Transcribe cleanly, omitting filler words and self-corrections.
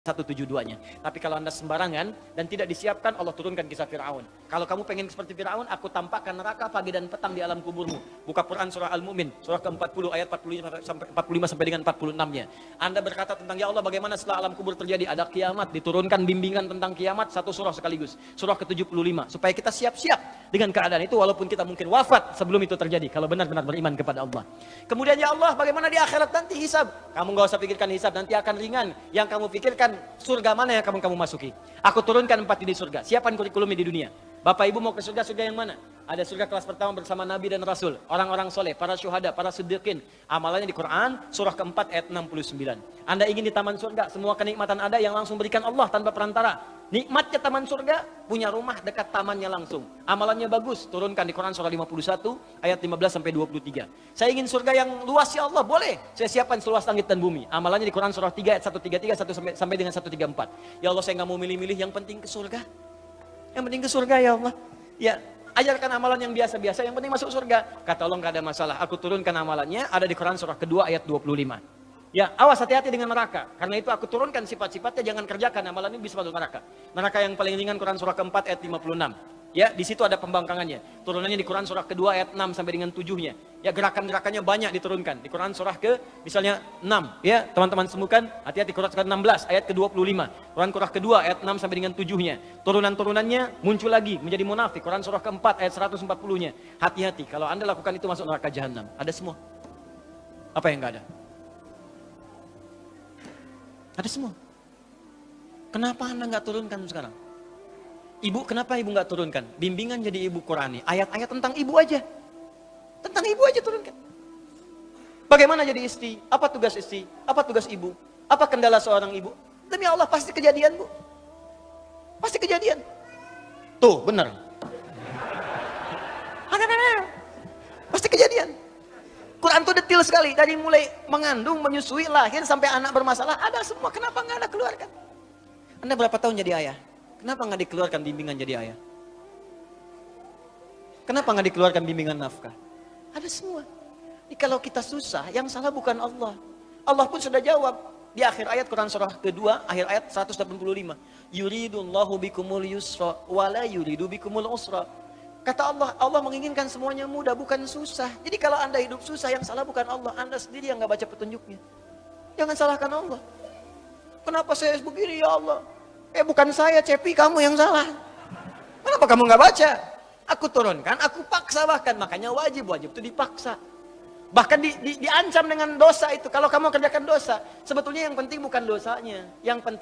172-nya. Tapi kalau Anda sembarangan dan tidak disiapkan, Allah turunkan kisah Fir'aun. Kalau kamu pengen seperti Fir'aun, aku tampakkan neraka pagi dan petang di alam kuburmu. Buka Quran surah Al-Mu'min, surah ke-40 ayat 45 sampai dengan 46-nya. Anda berkata tentang, ya Allah bagaimana setelah alam kubur terjadi? Ada kiamat, diturunkan bimbingan tentang kiamat, satu surah sekaligus. Surah ke-75. Supaya kita siap-siap dengan keadaan itu, walaupun kita mungkin wafat sebelum itu terjadi. Kalau benar-benar beriman kepada Allah. Kemudian, ya Allah bagaimana di akhirat nanti hisab? Kamu gak usah pikirkan hisab, nanti akan ringan. Yang kamu pikirkan, surga mana yang kamu masuki. Aku turunkan 4 jenis surga. Siapkan kurikulumnya di dunia. Bapak ibu mau ke surga, surga yang mana? Ada surga kelas pertama bersama Nabi dan Rasul, orang-orang soleh, para syuhada, para siddiqin. Amalannya di Quran, surah keempat ayat 69. Anda ingin di taman surga, semua kenikmatan ada yang langsung berikan Allah tanpa perantara. Nikmatnya taman surga, punya rumah dekat tamannya langsung. Amalannya bagus, turunkan di Quran surah 51 ayat 15 sampai 23. Saya ingin surga yang luas ya Allah, boleh. Saya siapkan seluas langit dan bumi. Amalannya di Quran surah 3 ayat 133 sampai dengan 134. Ya Allah, saya nggak mau milih-milih, yang penting ke surga. Yang penting ke surga ya Allah. Ya, ajarkan amalan yang biasa-biasa, yang penting masuk surga. Kata Allah, nggak ada masalah. Aku turunkan amalannya, ada di Quran surah kedua ayat 25. Ya, awas hati-hati dengan neraka. Karena itu aku turunkan sifat-sifatnya, jangan kerjakan amalan ini bisa masuk neraka. Neraka yang paling ringan Quran surah keempat ayat 56. Ya, di situ ada pembangkangannya. Turunannya di Quran surah kedua ayat 6 sampai dengan 7-nya. Ya, gerakan-gerakannya banyak diturunkan. Di Quran surah misalnya 6. Ya, teman-teman semukan, hati-hati Quran surah 16 ayat ke-25. Quran surah kedua ayat 6 sampai dengan 7-nya. Turunan-turunannya muncul lagi menjadi munafik. Quran surah keempat ayat 140-nya. Hati-hati, kalau Anda lakukan itu masuk neraka jahanam. Ada semua. Apa yang enggak ada? Ada semua. Kenapa Anda nggak turunkan sekarang? Ibu, kenapa ibu nggak turunkan? Bimbingan jadi ibu Qurani. Ayat-ayat tentang ibu aja. Tentang ibu aja turunkan. Bagaimana jadi istri? Apa tugas istri? Apa tugas ibu? Apa kendala seorang ibu? Demi Allah pasti kejadian, Bu. Pasti kejadian. Tuh, benar. Pasti kejadian. Quran itu detail sekali. Dari mulai mengandung, menyusui, lahir, sampai anak bermasalah. Ada semua. Kenapa nggak Anda keluarkan? Anda berapa tahun jadi ayah? Kenapa nggak dikeluarkan bimbingan jadi ayah? Kenapa nggak dikeluarkan bimbingan nafkah? Ada semua. Jadi kalau kita susah, yang salah bukan Allah. Allah pun sudah jawab. Di akhir ayat Quran surah kedua, akhir ayat 185. Yuridullahu bikumul yusra, wala yuridu bikumul usra. Kata Allah, Allah menginginkan semuanya mudah, bukan susah. Jadi kalau Anda hidup susah, yang salah bukan Allah. Anda sendiri yang nggak baca petunjuknya. Jangan salahkan Allah. Kenapa saya begini ya Allah? Bukan saya, Cepi, kamu yang salah. Kenapa kamu nggak baca? Aku turunkan, aku paksa bahkan. Makanya wajib itu dipaksa. Bahkan diancam dengan dosa itu. Kalau kamu kerjakan dosa, sebetulnya yang penting bukan dosanya. Yang penting